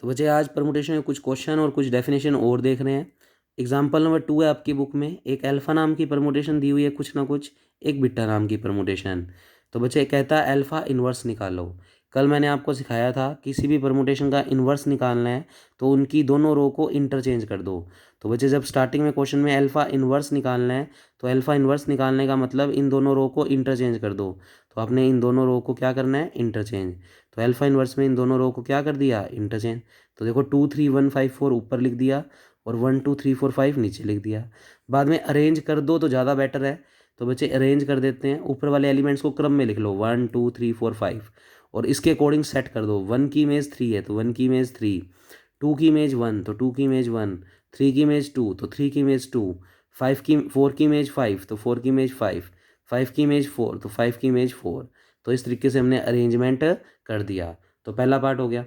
तो बच्चे आज परमुटेशन में कुछ क्वेश्चन और कुछ डेफिनेशन और देख रहे हैं। एग्जाम्पल नंबर 2 है आपकी बुक में, एक अल्फ़ा नाम की परमुटेशन दी हुई है कुछ ना कुछ, एक बीटा नाम की परमुटेशन। तो बच्चे कहता है अल्फ़ा इन्वर्स निकालो। कल मैंने आपको सिखाया था किसी भी परमुटेशन का इन्वर्स निकालना है तो उनकी दोनों रो को इंटरचेंज कर दो। तो बच्चे जब स्टार्टिंग में क्वेश्चन में अल्फ़ा इन्वर्स निकालना है तो अल्फ़ा इन्वर्स निकालने का मतलब इन दोनों रो को इंटरचेंज कर दो। तो आपने इन दोनों रो को क्या करना है, इंटरचेंज। तो अल्फ़ा इन्वर्स में इन दोनों रो को क्या कर दिया, इंटरचेंज। तो देखो 2 3 1 5 4 ऊपर लिख दिया और 1 2 3 4 5 नीचे लिख दिया। बाद में अरेंज कर दो तो ज़्यादा बेटर है। तो बच्चे अरेंज कर देते हैं, ऊपर वाले एलिमेंट्स को क्रम में लिख लो 1 2 3 4 5 और इसके अकॉर्डिंग सेट कर दो। 1 की इमेज 3 है तो 1 की इमेज 3, 2 की इमेज 1 तो 2 की इमेज 1, 3 की इमेज 2 तो 3 की इमेज 2, 4 की इमेज 5 तो 4 की इमेज 5, 5 की इमेज 4 तो 5 की इमेज 4। तो इस तरीके से हमने अरेंजमेंट कर दिया। तो पहला पार्ट हो गया।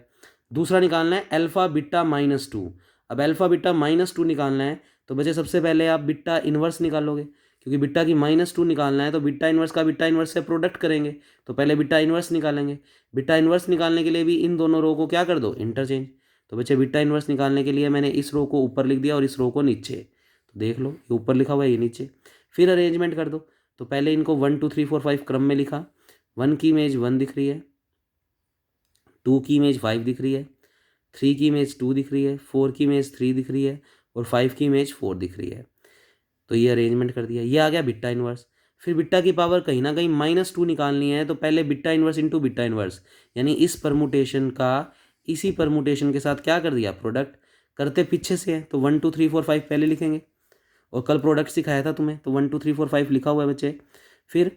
दूसरा निकालना है अल्फ़ा बीटा -2। अब अल्फ़ा बीटा -2 निकालना है तो बच्चे सबसे पहले आप बीटा इन्वर्स निकालोगे, क्योंकि बीटा की -2 निकालना है तो बीटा इन्वर्स का बीटा इन्वर्स से प्रोडक्ट करेंगे। तो पहले बीटा इन्वर्स निकालेंगे। बीटा इन्वर्स निकालने के लिए भी इन दोनों रो को क्या कर दो, इंटरचेंज। तो बच्चे बीटा इन्वर्स निकालने के लिए मैंने इस रो को ऊपर लिख दिया और इस रो को नीचे। तो देख लो ये ऊपर लिखा हुआ है, ये नीचे। फिर अरेंजमेंट कर दो। तो पहले इनको 1 2 3 4 5 क्रम में लिखा। 1 की इमेज 1 दिख रही है, 2 की इमेज 5 दिख रही है, 3 की इमेज 2 दिख रही है, 4 की इमेज 3 दिख रही है और 5 की इमेज 4 दिख रही है। तो ये अरेंजमेंट कर दिया, ये आ गया बिट्टा इन्वर्स। फिर बिट्टा की पावर कहीं ना कहीं -2 निकालनी है तो पहले beta inverse into beta inverse, यानी इस परमुटेशन का इसी परमुटेशन के साथ क्या कर दिया, प्रोडक्ट। करते पीछे से है तो 1 2 3 4 5 पहले लिखेंगे और कल प्रोडक्ट सिखाया था तुम्हें तो 1 2 3 4 5 लिखा हुआ है बच्चे। फिर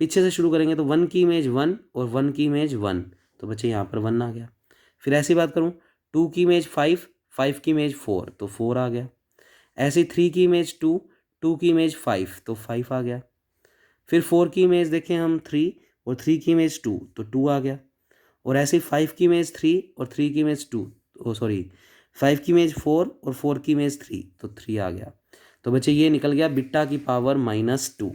पीछे से शुरू करेंगे तो 1 की इमेज 1 और 1 की इमेज 1, तो बच्चे यहाँ पर 1 आ गया। फिर ऐसी बात करूँ 2 की इमेज 5, 5 की इमेज 4 तो 4 आ गया। ऐसे 3 की इमेज 2, 2 की इमेज 5 तो 5 आ गया। फिर 4 की इमेज देखें हम 3 और 3 की इमेज 2 तो 2 आ गया। और ऐसे 5 की इमेज 3 और 3 की इमेज 2, ओ सॉरी 5 की इमेज 4 और 4 की इमेज 3 तो 3 आ गया। तो बच्चे ये निकल गया बिट्टा की पावर -2।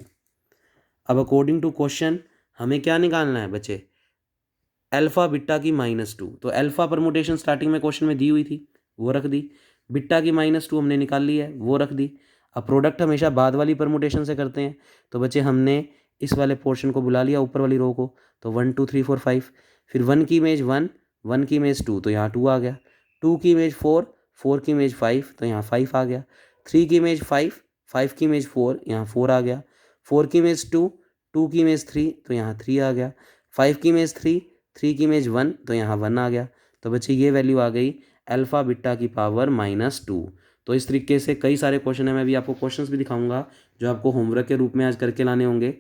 अब अकॉर्डिंग टू क्वेश्चन हमें क्या निकालना है बच्चे, अल्फ़ा बिट्टा की -2। तो अल्फ़ा परमुटेशन स्टार्टिंग में क्वेश्चन में दी हुई थी, वो रख दी। बिट्टा की -2 हमने निकाल ली है, वो रख दी। अब प्रोडक्ट हमेशा बाद वाली परमुटेशन से करते हैं तो बच्चे हमने इस वाले पोर्शन को बुला लिया, ऊपर वाली रो को। तो 1 2 3 4 5। फिर 1 की इमेज 1, 1 की इमेज 2 तो यहाँ 2 आ गया। 2 की इमेज 4, 4 की इमेज 5 तो यहाँ 5 आ गया। 3 की इमेज 5, 5 की इमेज 4 यहाँ 4 आ गया। 4 की इमेज 2, 2 की इमेज 3 तो यहाँ 3 आ गया। 5 की इमेज 3, 3 की इमेज 1 तो यहाँ 1 आ गया। तो बच्चे ये वैल्यू आ गई अल्फ़ा बिट्टा की पावर -2। तो इस तरीके से कई सारे क्वेश्चन है, मैं भी आपको क्वेश्चंस भी दिखाऊंगा जो आपको होमवर्क के रूप में आज करके लाने होंगे।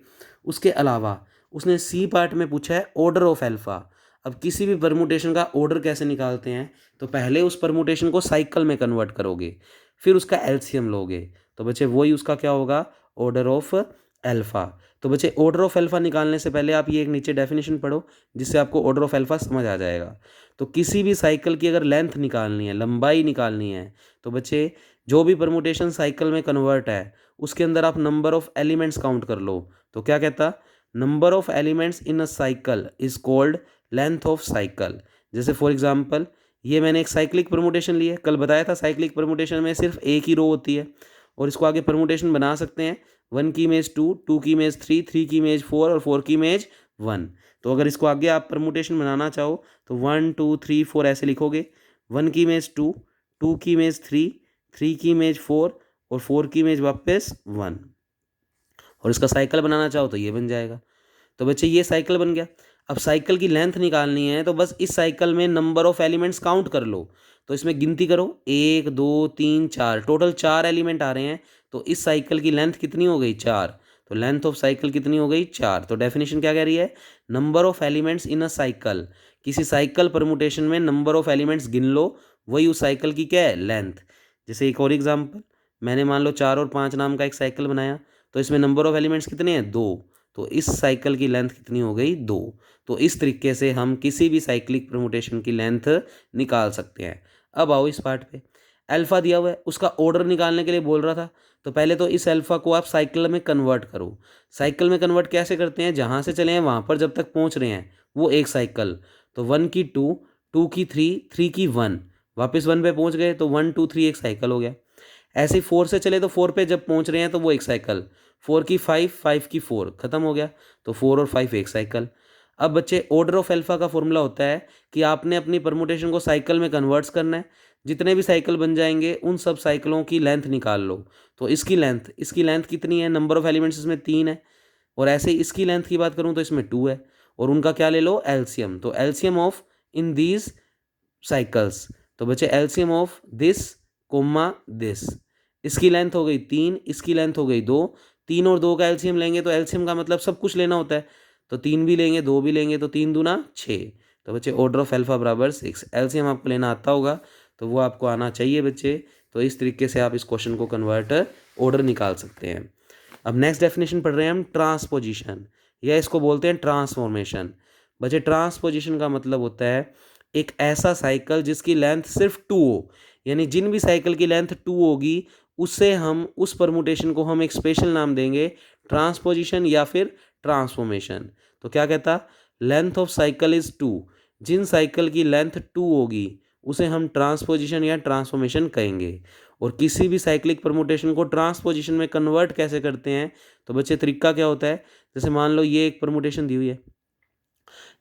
उसके अलावा उसने सी पार्ट में पूछा है ऑर्डर ऑफ अल्फ़ा। अब किसी भी परमुटेशन का ऑर्डर कैसे निकालते हैं, तो पहले उस परमुटेशन को साइकिल में कन्वर्ट करोगे, फिर उसका एलसीएम लोगे। तो बच्चे वही उसका क्या होगा, ऑर्डर ऑफ अल्फ़ा। तो बच्चे ऑर्डर ऑफ अल्फ़ा निकालने से पहले आप ये एक नीचे डेफिनेशन पढ़ो जिससे आपको ऑर्डर ऑफ अल्फ़ा समझ आ जाएगा। तो किसी भी साइकिल की अगर लेंथ निकालनी है, लंबाई निकालनी है, तो बच्चे जो भी परमुटेशन साइकिल में कन्वर्ट है उसके अंदर आप नंबर ऑफ एलिमेंट्स काउंट कर लो। तो क्या कहता, number of elements in a cycle is called length of cycle. जैसे फॉर एग्जांपल ये मैंने एक साइक्लिक परमुटेशन ली है, कल बताया था साइक्लिक परमुटेशन में सिर्फ एक ही रो होती है और इसको आगे परमुटेशन बना सकते हैं 1 की इमेज 2, 2 की इमेज 3, 3 की इमेज 4 और 4 की इमेज 1। तो अगर इसको आगे आप परमुटेशन बनाना चाहो तो 1 2 3 4 ऐसे लिखोगे। 1 की इमेज 2, 2 की इमेज 3, 3 की इमेज 4 और 4 की इमेज वापस 1। और इसका साइकिल बनाना चाहो तो ये बन जाएगा। तो बच्चे ये साइकिल बन गया। अब साइकिल की लेंथ निकालनी है तो बस इस साइकिल में नंबर ऑफ एलिमेंट्स काउंट कर लो। तो इसमें गिनती करो 1 2 3 4, टोटल 4 एलिमेंट आ रहे हैं। तो इस साइकिल की लेंथ कितनी हो गई, 4। तो लेंथ ऑफ साइकिल कितनी हो गई, 4। तो डेफिनेशन क्या कह रही है, number of elements in a cycle. किसी साइकिल परमुटेशन में नंबर ऑफ एलिमेंट्स गिन लो, वही उस साइकिल की क्या है, लेंथ। जैसे एक और एग्जाम्पल, मैंने मान लो 4 और 5 नाम का एक साइकिल बनाया तो इसमें नंबर ऑफ एलिमेंट्स कितने हैं, 2। तो इस साइकिल की लेंथ कितनी हो गई, 2। तो इस तरीके से हम किसी भी साइक्लिक परमुटेशन की लेंथ निकाल सकते हैं। अब आओ इस पार्ट पे, अल्फा दिया हुआ है, उसका ऑर्डर निकालने के लिए बोल रहा था। तो पहले तो इस अल्फा को आप साइकिल में कन्वर्ट करो। साइकिल में कन्वर्ट कैसे करते हैं, जहाँ से चले हैं वहाँ पर जब तक पहुँच रहे हैं वो एक साइकिल। तो 1 की 2, 2 की 3, 3 की 1, वापस 1 पे पहुंच गए तो 1 2 3 एक साइकिल हो गया। ऐसे ही 4 से चले तो 4 पे जब पहुंच रहे हैं तो वो एक साइकिल, 4 की 5, 5 की 4, खत्म हो गया। तो 4 और 5 एक साइकिल। अब बच्चे ऑर्डर ऑफ अल्फा का फॉर्मूला होता है कि आपने अपनी परमुटेशन को साइकिल में कन्वर्ट्स करना है। जितने भी साइकिल बन जाएंगे उन सब साइकिलों की लेंथ निकाल लो। तो इसकी लेंथ कितनी है, नंबर ऑफ एलिमेंट्स इसमें 3 है। और ऐसे ही इसकी लेंथ की बात करूं तो इसमें 2 है। और उनका क्या ले लो, एलसीएम। तो LCM of in these cycles, तो बच्चे LCM of this comma this. इसकी लेंथ हो गई 3, इसकी लेंथ हो गई 2। 3 और 2 का एलसीएम लेंगे तो एलसीएम का मतलब सब कुछ लेना होता है। तो 3 भी लेंगे, 2 भी लेंगे, तो 3 दूना 6। तो बच्चे ऑर्डर ऑफ अल्फा बराबर 6। एलसीएम आपको लेना आता होगा तो वो आपको आना चाहिए बच्चे। तो इस तरीके से आप इस क्वेश्चन को कन्वर्ट ऑर्डर निकाल सकते हैं। अब नेक्स्ट डेफिनेशन पढ़ रहे हैं हम, ट्रांसपोजिशन, या इसको बोलते हैं ट्रांसफॉर्मेशन। बच्चे ट्रांसपोजिशन का मतलब होता है एक ऐसा साइकिल जिसकी लेंथ सिर्फ 2 हो, यानी जिन भी साइकिल की लेंथ 2 होगी उससे हम उस परमुटेशन को हम एक स्पेशल नाम देंगे, ट्रांसपोजिशन या फिर ट्रांसफॉर्मेशन। तो क्या कहता, लेंथ ऑफ साइकिल इज 2, जिन साइकिल की लेंथ 2 होगी उसे हम ट्रांसपोजिशन या ट्रांसफॉर्मेशन कहेंगे। और किसी भी साइक्लिक परमुटेशन को ट्रांसपोजिशन में कन्वर्ट कैसे करते हैं, तो बच्चे तरीका क्या होता है, जैसे मान लो ये एक परमुटेशन दी हुई है,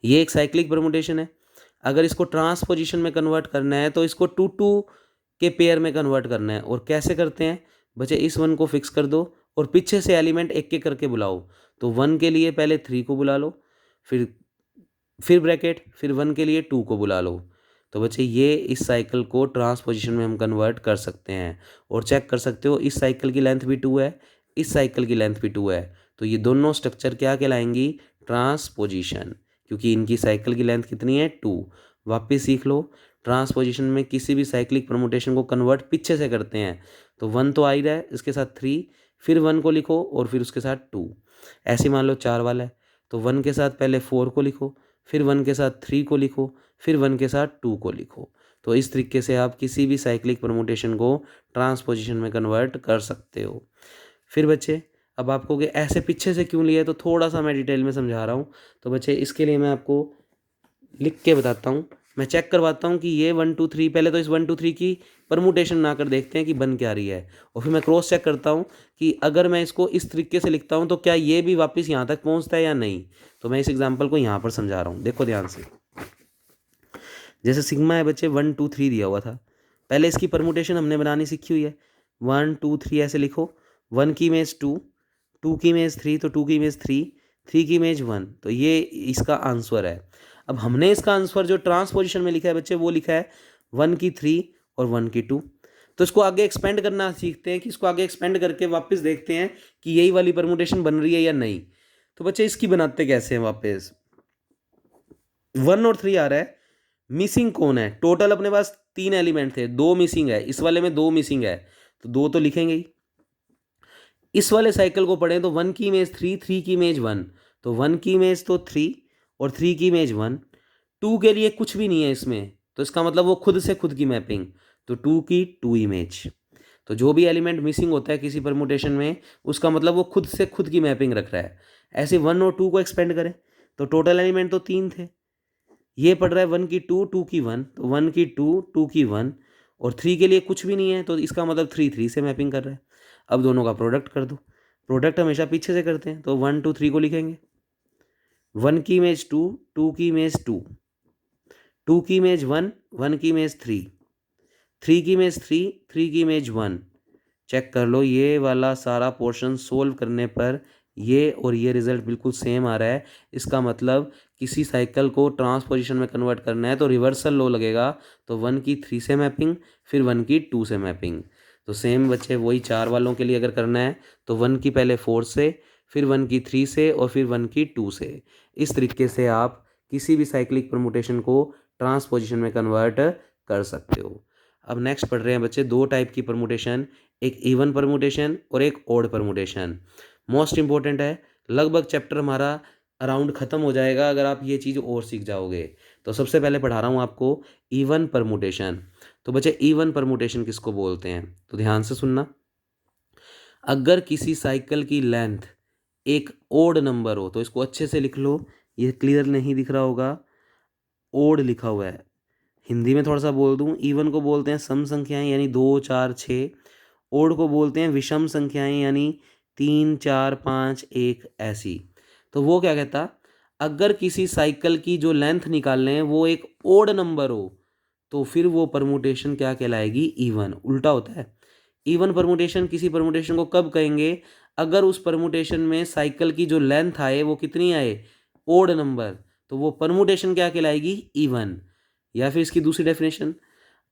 ये एक साइक्लिक परमुटेशन है। अगर इसको ट्रांसपोजिशन में कन्वर्ट करना है तो इसको 2 2 के पेयर में कन्वर्ट करना है। और कैसे करते हैं बच्चे, इस 1 को फिक्स कर दो और पीछे से एलिमेंट एक एक करके बुलाओ। तो 1 के लिए पहले 3 को बुला लो, फिर ब्रैकेट, फिर 1 के लिए 2 को बुला लो। तो बच्चे ये इस साइकिल को ट्रांसपोजिशन में हम कन्वर्ट कर सकते हैं। और चेक कर सकते हो इस साइकिल की लेंथ भी 2 है, इस साइकिल की लेंथ भी 2 है। तो ये दोनों स्ट्रक्चर क्या कहलाएंगी, ट्रांसपोजिशन, क्योंकि इनकी साइकिल की लेंथ कितनी है, 2। वापिस सीख लो, ट्रांसपोजिशन में किसी भी साइक्लिक परमुटेशन को कन्वर्ट पीछे से करते हैं। तो 1 तो आ ही रहा है, इसके साथ 3, फिर 1 को लिखो और फिर उसके साथ 2। ऐसे मान लो 4 वाला है, तो 1 के साथ पहले 4 को लिखो, फिर 1 के साथ 3 को लिखो, फिर 1 के साथ 2 को लिखो। तो इस तरीके से आप किसी भी साइक्लिक परमुटेशन को ट्रांसपोजिशन में कन्वर्ट कर सकते हो। फिर बच्चे अब आपको कि ऐसे पीछे से क्यों लिया है, तो थोड़ा सा मैं डिटेल में समझा रहा हूँ। तो बच्चे इसके लिए मैं आपको लिख के बताता हूँ, मैं चेक करवाता हूँ कि ये 1 2 3, पहले तो इस 1 2 3 की परमुटेशन ना कर देखते हैं कि बन क्या रही है। और फिर मैं क्रॉस चेक करता हूँ कि अगर मैं इसको इस तरीके से लिखता हूँ तो क्या ये भी वापस यहाँ तक पहुँचता है या नहीं। तो मैं इस एग्जाम्पल को यहाँ पर समझा रहा हूँ, देखो ध्यान से। जैसे सिग्मा है बच्चे, 1 2 3 दिया हुआ था, पहले इसकी परमुटेशन हमने बनानी सीखी हुई है। 1 2 3 ऐसे लिखो, 1 की इमेज 2, 2 की इमेज 3, तो 2 की इमेज 3, 3 की इमेज 1। तो ये इसका आंसर है। अब हमने इसका आंसर जो ट्रांसपोजिशन में लिखा है बच्चे, वो लिखा है 1 की 3 और 1 की 2। तो इसको आगे एक्सपेंड करना सीखते हैं कि इसको आगे एक्सपेंड करके वापस देखते हैं कि यही वाली परमुटेशन बन रही है या नहीं। तो बच्चे इसकी बनाते कैसे हैं, वापस 1 और 3 आ रहा है, मिसिंग कौन है, टोटल अपने पास 3 एलिमेंट थे, 2 मिसिंग है, इस वाले में 2 मिसिंग है, तो 2 तो लिखेंगे ही। इस वाले साइकिल को पढ़ें तो 1 की इमेज 3, 3 की इमेज 1, तो 1 की इमेज तो 3 और 3 की इमेज 1। 2 के लिए कुछ भी नहीं है इसमें, तो इसका मतलब वो खुद से खुद की मैपिंग, तो 2 की 2 इमेज। तो जो भी एलिमेंट मिसिंग होता है किसी परमुटेशन में, उसका मतलब वो खुद से खुद की मैपिंग रख रहा है। ऐसे 1 और 2 को एक्सपेंड करें तो टोटल एलिमेंट तो 3 थे, ये पढ़ रहा है 1 की 2, 2 की 1, तो 1 की 2, 2 की 1, और 3 के लिए कुछ भी नहीं है, तो इसका मतलब 3 3 से मैपिंग कर रहा है। अब दोनों का प्रोडक्ट कर दो, प्रोडक्ट हमेशा पीछे से करते हैं, तो 1 2 3 को लिखेंगे, 1 की इमेज 2, 2 की इमेज 2, 2 की इमेज 1, 1 की इमेज 3, 3 की इमेज 3, 3 की इमेज 1। चेक कर लो, ये वाला सारा पोर्शन सोल्व करने पर ये और ये रिजल्ट बिल्कुल सेम आ रहा है। इसका मतलब किसी साइकिल को ट्रांसपोजिशन में कन्वर्ट करना है तो रिवर्सल लो लगेगा, तो 1 की 3 से मैपिंग, फिर 1 की 2 से मैपिंग। तो सेम बच्चे वही 4 वालों के लिए अगर करना है तो 1 की पहले 4 से, फिर 1 की 3 से, और फिर 1 की 2 से। इस तरीके से आप किसी भी साइक्लिक परमुटेशन को ट्रांसपोजिशन में कन्वर्ट कर सकते हो। अब नेक्स्ट पढ़ रहे हैं बच्चे 2 टाइप की परमुटेशन, एक इवन परमुटेशन और एक ओड परमुटेशन। मोस्ट इंपॉर्टेंट है, लगभग चैप्टर हमारा अराउंड ख़त्म हो जाएगा अगर आप ये चीज़ और सीख जाओगे। तो सबसे पहले पढ़ा रहा हूँ आपको इवन परमुटेशन। तो बच्चे इवन परमुटेशन किसको बोलते हैं, तो ध्यान से सुनना। अगर किसी साइकिल की लेंथ एक ओड नंबर हो, तो इसको अच्छे से लिख लो, ये क्लियर नहीं दिख रहा होगा, ओड लिखा हुआ है, हिंदी में थोड़ा सा बोल दूँ, इवन को बोलते हैं सम संख्याएं यानी 2 4 6, ओड को बोलते हैं विषम संख्याएं यानी 3 4 5 1 ऐसी। तो वो क्या कहता, अगर किसी साइकिल की जो लेंथ निकालने हैं वो एक ओड नंबर हो तो फिर वो परमुटेशन क्या कहलाएगी, इवन। उल्टा होता है। इवन परमुटेशन किसी परमुटेशन को कब कहेंगे, अगर उस परमुटेशन में साइकिल की जो लेंथ आए वो कितनी आए, ओड नंबर, तो वो परमुटेशन क्या कहलाएगी, इवन। या फिर इसकी दूसरी डेफिनेशन,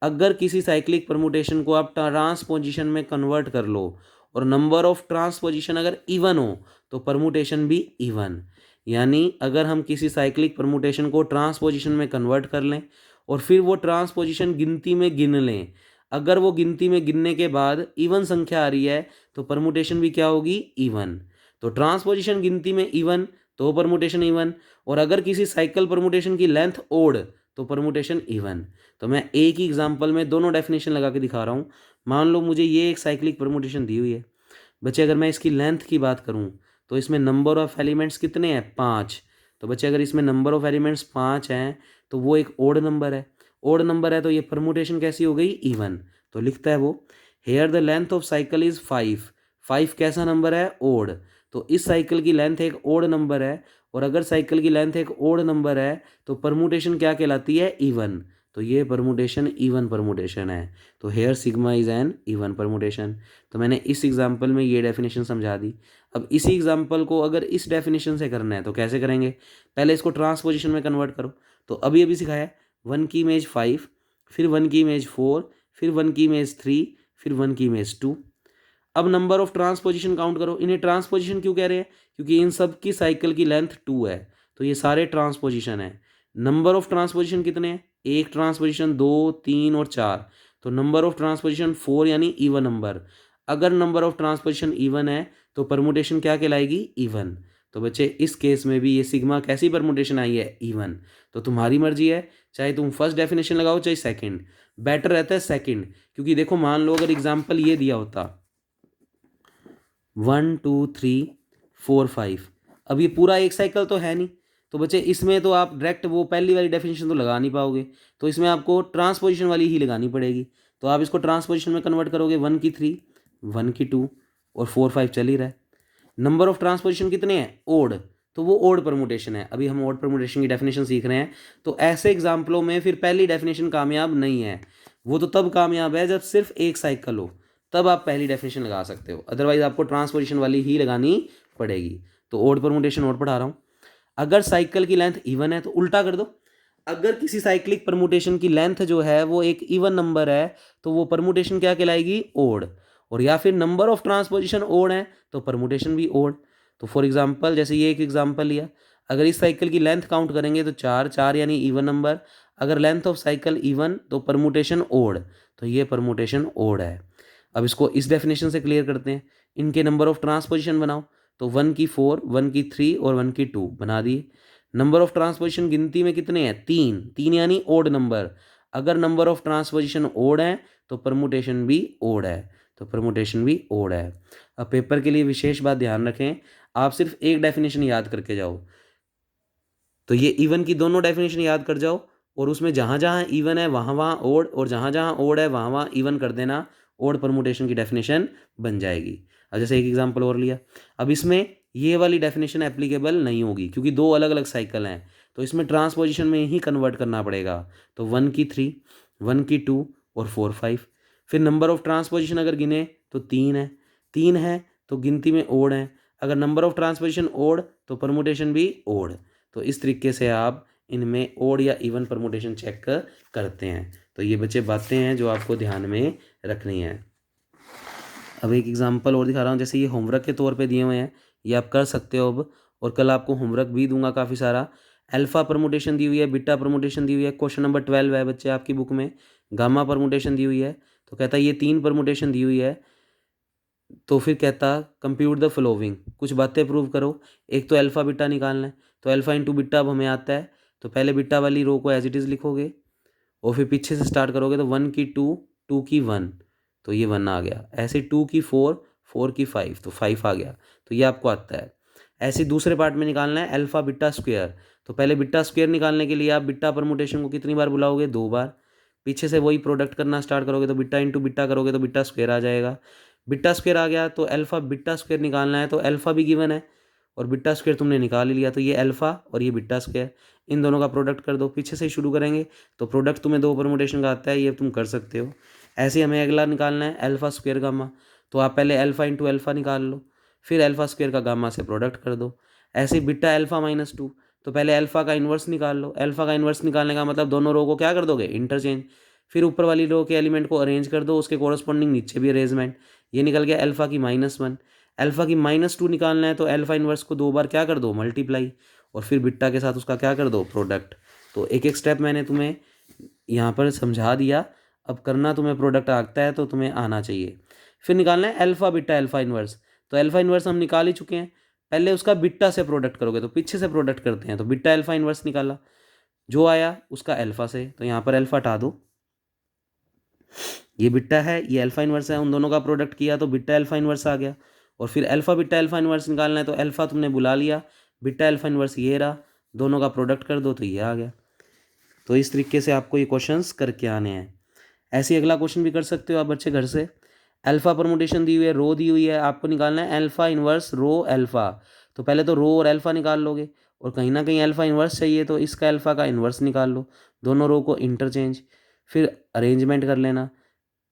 अगर किसी साइक्लिक परमुटेशन को आप ट्रांसपोजिशन में कन्वर्ट कर लो और नंबर ऑफ ट्रांसपोजिशन अगर इवन हो तो परमुटेशन भी इवन। यानी अगर हम किसी साइक्लिक परमुटेशन को ट्रांसपोजिशन में कन्वर्ट कर लें और फिर वो ट्रांसपोजिशन गिनती में गिन लें, अगर वो गिनती में गिनने के बाद इवन संख्या आ रही है तो परमुटेशन भी क्या होगी, इवन। तो ट्रांसपोजिशन गिनती में इवन तो परमुटेशन इवन, और अगर किसी साइकिल परमुटेशन की लेंथ ओड तो परमुटेशन इवन। तो मैं एक ही एग्जांपल में दोनों डेफिनेशन लगा के दिखा रहा हूँ। मान लो मुझे ये एक साइक्लिक परमुटेशन दी हुई है बच्चे, अगर मैं इसकी लेंथ की बात करूँ तो इसमें नंबर ऑफ एलिमेंट्स कितने हैं, 5। तो बच्चे अगर इसमें नंबर ऑफ एलिमेंट्स 5 हैं तो वो एक ओड नंबर है। ओड नंबर है तो ये परमुटेशन कैसी हो गई, इवन। तो लिखता है वो, here the length of cycle is 5। 5 कैसा नंबर है, ओड। तो इस साइकिल की लेंथ एक ओड नंबर है, और अगर साइकिल की लेंथ एक ओड नंबर है तो परमुटेशन क्या कहलाती है, इवन। तो ये परमुटेशन इवन परमुटेशन है। तो here sigma is an even permutation. तो मैंने इस एग्जांपल में ये डेफिनेशन समझा दी। अब इसी एग्जांपल को अगर इस डेफिनेशन से करना है तो कैसे करेंगे, पहले इसको ट्रांसपोजिशन में कन्वर्ट करो। तो अभी अभी सिखाया, 1 की इमेज 5, फिर 1 की इमेज 4, फिर 1 की इमेज 3, फिर 1 की इमेज 2। अब नंबर ऑफ ट्रांसपोजिशन काउंट करो। इन्हें ट्रांसपोजिशन क्यों कह रहे हैं, क्योंकि इन सब की साइकिल की लेंथ 2 है तो ये सारे ट्रांसपोजिशन है। नंबर ऑफ ट्रांसपोजिशन कितने हैं, एक ट्रांसपोजिशन, 2 3 और 4। तो नंबर ऑफ ट्रांसपोजिशन 4 यानी इवन नंबर। अगर नंबर ऑफ ट्रांसपोजिशन इवन है तो परमुटेशन क्या कहलाएगी, इवन। तो बच्चे इस केस में भी ये सिग्मा कैसी परमुटेशन आई है, इवन। तो तुम्हारी मर्जी है, चाहे तुम फर्स्ट डेफिनेशन लगाओ चाहे सेकंड, बेटर रहता है सेकंड। क्योंकि देखो मान लो अगर एग्जांपल ये दिया होता 1 2 3 4 5, अब ये पूरा एक साइकिल तो है नहीं, तो बच्चे इसमें तो आप डायरेक्ट वो पहली वाली डेफिनेशन तो लगा नहीं पाओगे, तो इसमें आपको ट्रांसपोजिशन वाली ही लगानी पड़ेगी। तो आप इसको ट्रांसपोजिशन में कन्वर्ट करोगे, 1 की 3, 1 की 2 और 4 5 चल ही रहा है। नंबर ऑफ ट्रांसपोजिशन कितने हैं, ओड, तो वो ओड परमुटेशन है। अभी हम ओड परमुटेशन की डेफिनेशन सीख रहे हैं। तो ऐसे एग्जाम्पलों में फिर पहली डेफिनेशन कामयाब नहीं है, वो तो तब कामयाब है जब सिर्फ एक साइकिल हो, तब आप पहली डेफिनेशन लगा सकते हो, अदरवाइज आपको ट्रांसपोजिशन वाली ही लगानी पड़ेगी। तो ओड परमुटेशन और पढ़ा रहा हूँ। अगर साइकिल की लेंथ इवन है तो उल्टा कर दो, अगर किसी साइक्लिक परमुटेशन की लेंथ जो है वो एक इवन नंबर है तो वो परमुटेशन क्या कहलाएगी, ओड। और या फिर नंबर ऑफ ट्रांसपोजिशन ओड है तो परमुटेशन भी ओड। तो फॉर एग्जांपल जैसे ये एक एग्जांपल लिया, अगर इस साइकिल की लेंथ काउंट करेंगे तो 4 4 यानी इवन नंबर। अगर लेंथ ऑफ साइकिल इवन तो परमुटेशन ओड, तो ये परमुटेशन ओड है। अब इसको इस डेफिनेशन से क्लियर करते हैं। इनके नंबर ऑफ ट्रांसपोजिशन बनाओ, तो 1 की 4, 1 की 3 और 1 की 2 बना दिए। नंबर ऑफ ट्रांसपोजिशन गिनती में कितने हैं, 3 3 यानी ओड नंबर। अगर नंबर ऑफ ट्रांसपोजिशन ओड है तो परमुटेशन भी ओड है, तो परमुटेशन भी ओड है। अब पेपर के लिए विशेष बात ध्यान रखें, आप सिर्फ एक डेफिनेशन याद करके जाओ। तो ये इवन की दोनों डेफिनेशन याद कर जाओ, और उसमें जहाँ जहाँ इवन है वहाँ वहाँ ओड, और जहाँ जहाँ ओड है वहाँ वहाँ इवन कर देना, ओड परमुटेशन की डेफिनेशन बन जाएगी। अब जैसे एक एग्जांपल और लिया, अब इसमें ये वाली डेफिनेशन एप्लीकेबल नहीं होगी क्योंकि दो अलग अलग साइकिल हैं, तो इसमें ट्रांसपोजिशन में ही कन्वर्ट करना पड़ेगा। तो 1 की 3, 1 की 2 और 4 5। फिर नंबर ऑफ ट्रांसपोजिशन अगर गिने तो 3 है, 3 है तो गिनती में ओड है। अगर नंबर ऑफ ट्रांसपोजिशन ओड तो परमुटेशन भी ओड। तो इस तरीके से आप इनमें ओड या इवन परमुटेशन चेक करते हैं। तो ये बच्चे बातें हैं जो आपको ध्यान में रखनी है। अब एक एग्जांपल और दिखा रहा हूँ, जैसे ये होमवर्क के तौर पे दिए हुए हैं, ये आप कर सकते हो अब, और कल आपको होमवर्क भी दूंगा काफ़ी सारा। अल्फा परमुटेशन दी हुई है, बीटा परमुटेशन दी हुई है, क्वेश्चन नंबर 12 है बच्चे आपकी बुक में। गामा परमुटेशन दी हुई है, तो कहता है ये 3 परमुटेशन दी हुई है। तो फिर कहता कंप्यूट द फॉलोइंग, कुछ बातें प्रूव करो। एक तो अल्फा बीटा निकालना है, तो अल्फा इंटू बीटा अब हमें आता है, तो पहले बीटा वाली रो को एज इट इज़ लिखोगे और फिर पीछे से स्टार्ट करोगे। तो 1 की 2, 2 की 1, तो ये 1 आ गया। ऐसे 2 की 4, 4 की 5, तो 5 आ गया, तो ये आपको आता है। ऐसे दूसरे पार्ट में निकालना है अल्फा बीटा स्क्वायर, तो पहले बीटा स्क्वायर निकालने के लिए आप बीटा परमुटेशन को कितनी बार बुलाओगे, 2 बार। पीछे से वही प्रोडक्ट करना स्टार्ट करोगे तो बिट्टा इंटू बिट्टा करोगे तो बिट्टा स्क्वायर आ जाएगा। बिट्टा स्क्वायर आ गया तो अल्फ़ा बिट्टा स्क्वायर निकालना है, तो अल्फ़ा भी गिवन है और बिट्टा स्क्वायर तुमने निकाल ही लिया, तो ये अल्फ़ा और ये बिट्टा स्क्वायर, इन दोनों का प्रोडक्ट कर दो। पीछे से ही शुरू करेंगे तो प्रोडक्ट तुम्हें 2 परमुटेशन का आता है, ये तुम कर सकते हो। ऐसे ही हमें अगला निकालना है अल्फ़ा स्क्वायर गामा, तो आप पहले अल्फ़ा इंटू अल्फ़ा निकाल लो, फिर अल्फ़ा स्क्वायर का गामा से प्रोडक्ट कर दो। ऐसे ही बिट्टा अल्फ़ा माइनस 2, तो पहले अल्फ़ा का इन्वर्स निकाल लो। अल्फ़ा का इन्वर्स निकालने का मतलब दोनों रो को क्या कर दोगे, इंटरचेंज। फिर ऊपर वाली रो के एलिमेंट को अरेंज कर दो, उसके कोरस्पॉन्डिंग नीचे भी अरेंजमेंट। ये निकल गया अल्फ़ा की -1। अल्फ़ा की -2 निकालना है तो अल्फ़ा इन्वर्स को 2 बार क्या कर दो, मल्टीप्लाई, और फिर बिट्टा के साथ उसका क्या कर दो, प्रोडक्ट। तो एक एक स्टेप मैंने तुम्हें यहाँ पर समझा दिया। अब करना तुम्हें प्रोडक्ट आता है तो तुम्हें आना चाहिए। फिर निकालना है अल्फ़ा बिट्टा अल्फ़ा इन्वर्स, तो अल्फ़ा इन्वर्स हम निकाल ही चुके हैं। पहले उसका बिट्टा से प्रोडक्ट करोगे, तो पीछे से प्रोडक्ट करते हैं, तो बिट्टा अल्फ़ा इन्वर्स निकाला, जो आया उसका अल्फ़ा से, तो यहाँ पर अल्फ़ा हटा दो। ये बिट्टा है, ये अल्फ़ा इन्वर्स है, उन दोनों का प्रोडक्ट किया तो बिट्टा अल्फ़ा इन्वर्स आ गया। और फिर अल्फ़ा बिट्टा अल्फ़ा इन्वर्स निकालना है, तो अल्फ़ा तुमने बुला लिया, बिट्टा अल्फ़ा इन्वर्स ये रहा, दोनों का प्रोडक्ट कर दो तो ये आ गया। तो इस तरीके से आपको ये क्वेश्चंस करके आने हैं। ऐसे ही अगला क्वेश्चन भी कर सकते हो आप बच्चे घर से। अल्फ़ा परमुटेशन दी हुई है, रो दी हुई है, आपको निकालना है अल्फ़ा इन्वर्स रो अल्फ़ा। तो पहले तो रो और अल्फ़ा निकाल लोगे, और कहीं ना कहीं अल्फ़ा इन्वर्स चाहिए तो इसका अल्फ़ा का इन्वर्स निकाल लो, दोनों रो को इंटरचेंज, फिर अरेंजमेंट कर लेना।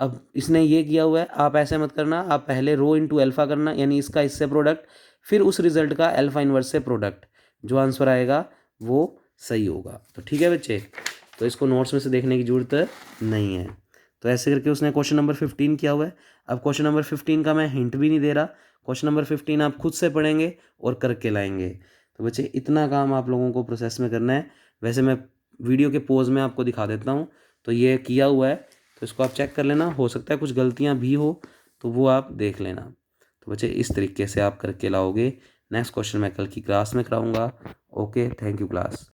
अब इसने ये किया हुआ है, आप ऐसे मत करना, आप पहले रो इंटू अल्फ़ा करना, यानी इसका इससे प्रोडक्ट, फिर उस रिजल्ट का अल्फ़ा इन्वर्स से प्रोडक्ट, जो आंसर आएगा वो सही होगा। तो ठीक है बच्चे, तो इसको नोट्स में से देखने की ज़रूरत नहीं है। तो ऐसे करके उसने क्वेश्चन नंबर 15 किया हुआ है। अब क्वेश्चन नंबर 15 का मैं हिंट भी नहीं दे रहा, क्वेश्चन नंबर 15 आप खुद से पढ़ेंगे और करके लाएंगे। तो बच्चे इतना काम आप लोगों को प्रोसेस में करना है। वैसे मैं वीडियो के पोज में आपको दिखा देता हूँ, तो ये किया हुआ है, तो इसको आप चेक कर लेना, हो सकता है कुछ गलतियाँ भी हो तो वो आप देख लेना। तो बच्चे इस तरीके से आप करके लाओगे। नेक्स्ट क्वेश्चन मैं कल की क्लास में कराऊंगा। Okay, thank you class.